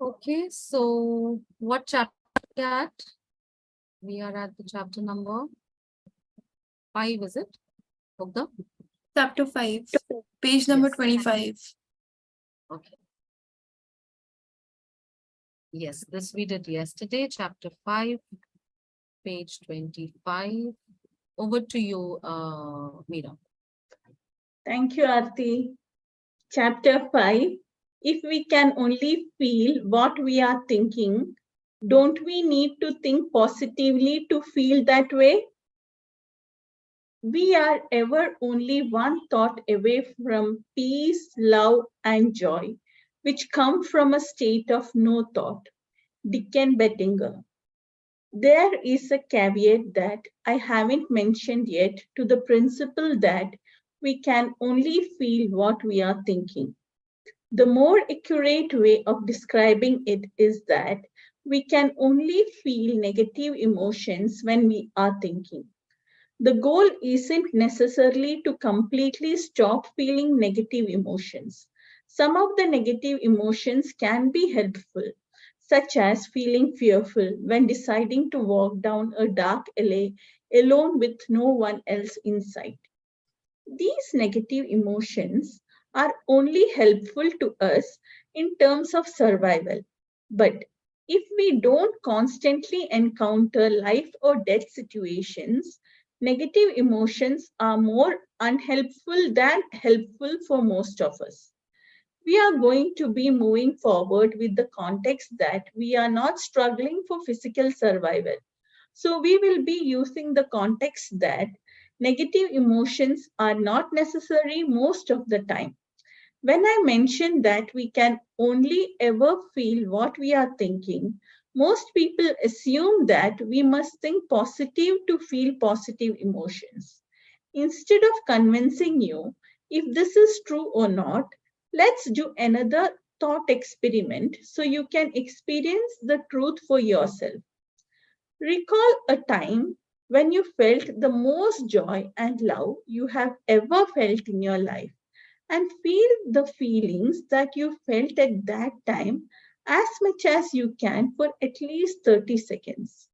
Okay, so what chapter are we at? We are at the chapter number 5, is it? Mugdha? Chapter 5, page number 25. Okay. Yes, this we did yesterday, chapter 5, page 25. Over to you, Meera. Thank you, Aarti. Chapter 5. If we can only feel what we are thinking, don't we need to think positively to feel that way? We are ever only one thought away from peace, love, and joy, which come from a state of no thought. Dicken Bettinger. There is a caveat that I haven't mentioned yet to the principle that we can only feel what we are thinking. The more accurate way of describing it is that we can only feel negative emotions when we are thinking. The goal isn't necessarily to completely stop feeling negative emotions. Some of the negative emotions can be helpful, such as feeling fearful when deciding to walk down a dark alley alone with no one else in sight. These negative emotions are only helpful to us in terms of survival. But if we don't constantly encounter life or death situations, negative emotions are more unhelpful than helpful for most of us. We are going to be moving forward with the context that we are not struggling for physical survival. So we will be using the context that negative emotions are not necessary most of the time. When I mention that we can only ever feel what we are thinking, most people assume that we must think positive to feel positive emotions. Instead of convincing you if this is true or not, let's do another thought experiment so you can experience the truth for yourself. Recall a time when you felt the most joy and love you have ever felt in your life and feel the feelings that you felt at that time as much as you can for at least 30 seconds.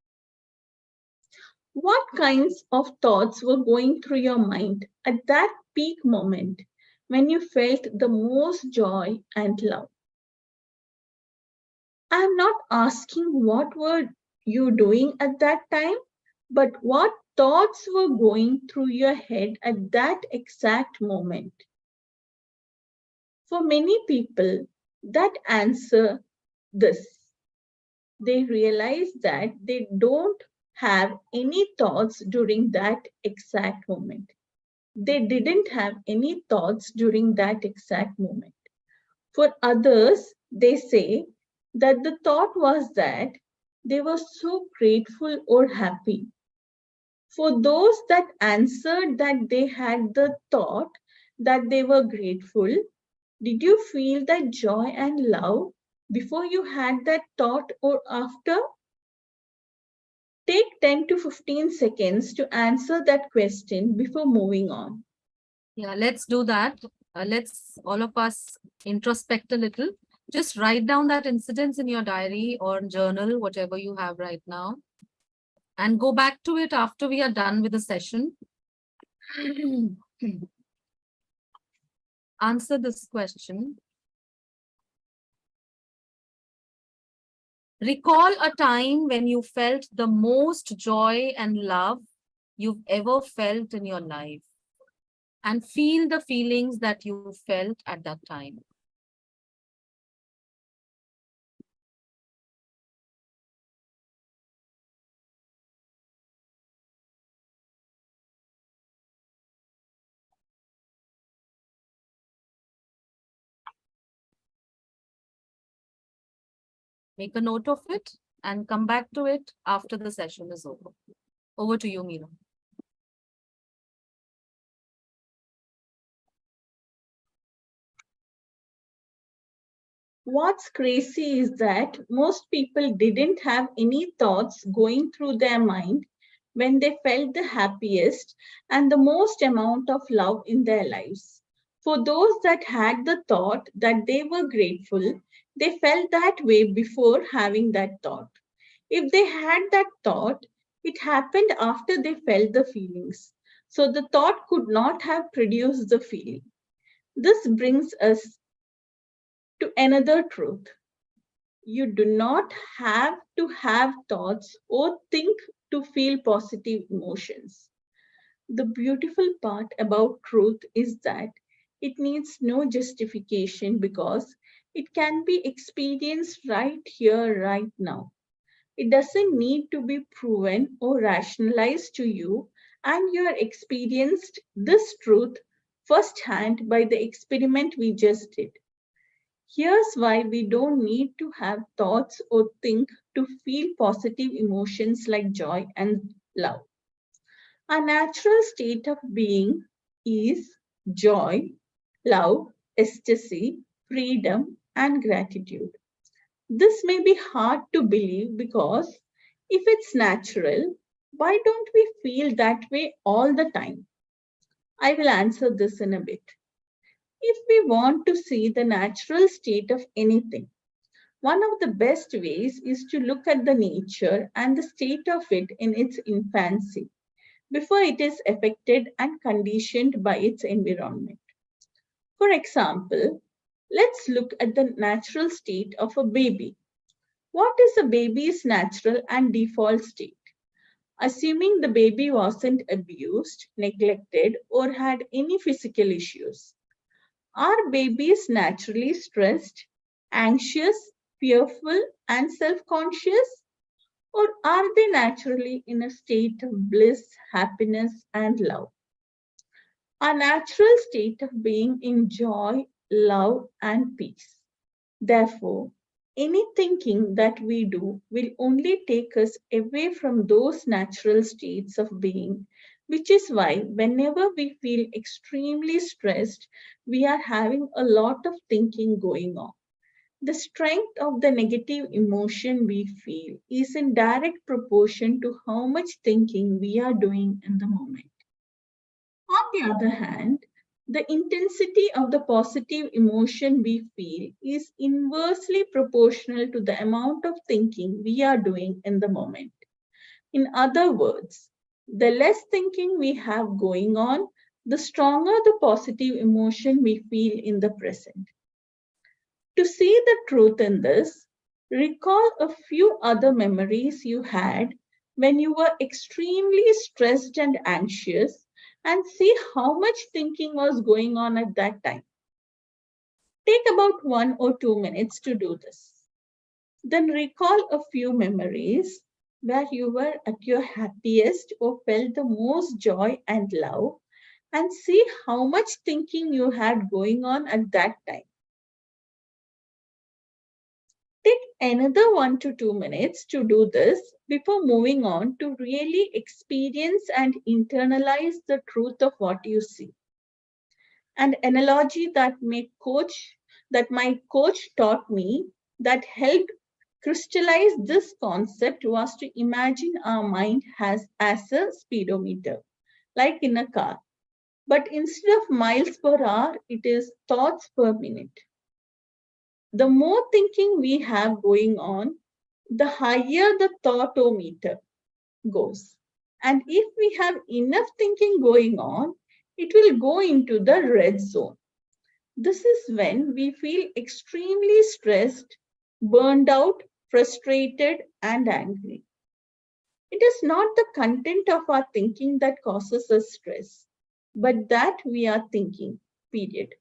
What kinds of thoughts were going through your mind at that peak moment when you felt the most joy and love? I am not asking what were you doing at that time, but what thoughts were going through your head at that exact moment. For many people, that answer this. They realize that they don't have any thoughts during that exact moment. They didn't have any thoughts during that exact moment. For others, they say that the thought was that they were so grateful or happy. For those that answered that they had the thought that they were grateful, did you feel that joy and love before you had that thought or after? Take 10 to 15 seconds to answer that question before moving on. Yeah, let's do that. Let's all of us introspect a little. Just write down that incidents in your diary or journal, whatever you have right now, and go back to it after we are done with the session. Answer this question. Recall a time when you felt the most joy and love you've ever felt in your life, and feel the feelings that you felt at that time. Make a note of it and come back to it after the session is over. Over to you, Meera. What's crazy is that most people didn't have any thoughts going through their mind when they felt the happiest and the most amount of love in their lives. For those that had the thought that they were grateful, they felt that way before having that thought. If they had that thought, it happened after they felt the feelings. So the thought could not have produced the feeling. This brings us to another truth. You do not have to have thoughts or think to feel positive emotions. The beautiful part about truth is that it needs no justification because it can be experienced right here, right now. It doesn't need to be proven or rationalized to you, and you are experienced this truth firsthand by the experiment we just did. Here's why we don't need to have thoughts or think to feel positive emotions like joy and love. A natural state of being is joy, love, ecstasy, freedom, and gratitude. This may be hard to believe because if it's natural, why don't we feel that way all the time? I will answer this in a bit. If we want to see the natural state of anything, one of the best ways is to look at the nature and the state of it in its infancy, before it is affected and conditioned by its environment. For example, let's look at the natural state of a baby. What is a baby's natural and default state? Assuming the baby wasn't abused, neglected, or had any physical issues. Are babies naturally stressed, anxious, fearful, and self conscious? Or are they naturally in a state of bliss, happiness, and love? A natural state of being in joy, love, and peace. Therefore, any thinking that we do will only take us away from those natural states of being, which is why whenever we feel extremely stressed, we are having a lot of thinking going on. The strength of the negative emotion we feel is in direct proportion to how much thinking we are doing in the moment. On the other hand, the intensity of the positive emotion we feel is inversely proportional to the amount of thinking we are doing in the moment. In other words, the less thinking we have going on, the stronger the positive emotion we feel in the present. To see the truth in this, recall a few other memories you had when you were extremely stressed and anxious and see how much thinking was going on at that time. Take about 1 or 2 minutes to do this. Then recall a few memories where you were at your happiest or felt the most joy and love and see how much thinking you had going on at that time. Take another 1 to 2 minutes to do this before moving on to really experience and internalize the truth of what you see. An analogy that my coach taught me that helped crystallize this concept was to imagine our mind as a speedometer, like in a car. But instead of miles per hour, it is thoughts per minute. The more thinking we have going on, the higher the thoughtometer goes. And if we have enough thinking going on, it will go into the red zone. This is when we feel extremely stressed, burned out, frustrated, and angry. It is not the content of our thinking that causes us stress, but that we are thinking, period.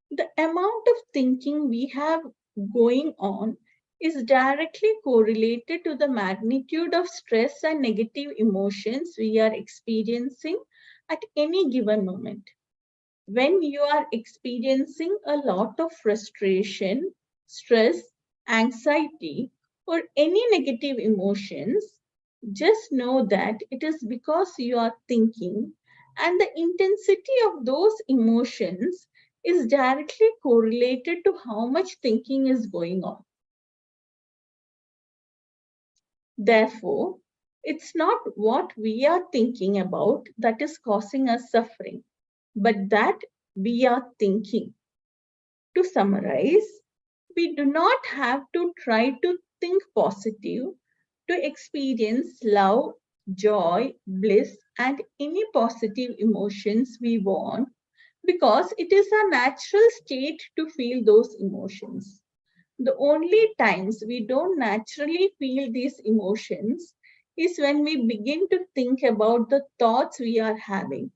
The amount of thinking we have going on is directly correlated to the magnitude of stress and negative emotions we are experiencing at any given moment. When you are experiencing a lot of frustration, stress, anxiety, or any negative emotions, just know that it is because you are thinking, and the intensity of those emotions is directly correlated to how much thinking is going on. Therefore, it's not what we are thinking about that is causing us suffering. but that we are thinking. To summarize, we do not have to try to think positive to experience love, joy, bliss, and any positive emotions we want, because it is a natural state to feel those emotions. The only times we don't naturally feel these emotions is when we begin to think about the thoughts we are having,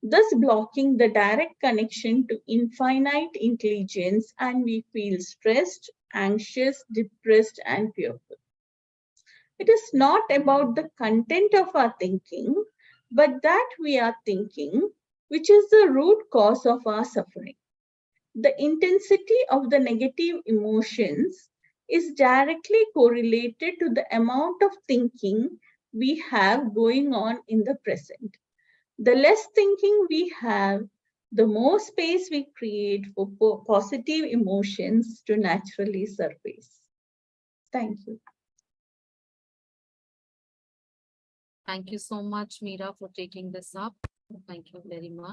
thus blocking the direct connection to infinite intelligence, and we feel stressed, anxious, depressed, and fearful. It is not about the content of our thinking, but that we are thinking, which is the root cause of our suffering. The intensity of the negative emotions is directly correlated to the amount of thinking we have going on in the present. The less thinking we have, the more space we create for positive emotions to naturally surface. Thank you. Thank you so much, Meera, for taking this up. Thank you very much.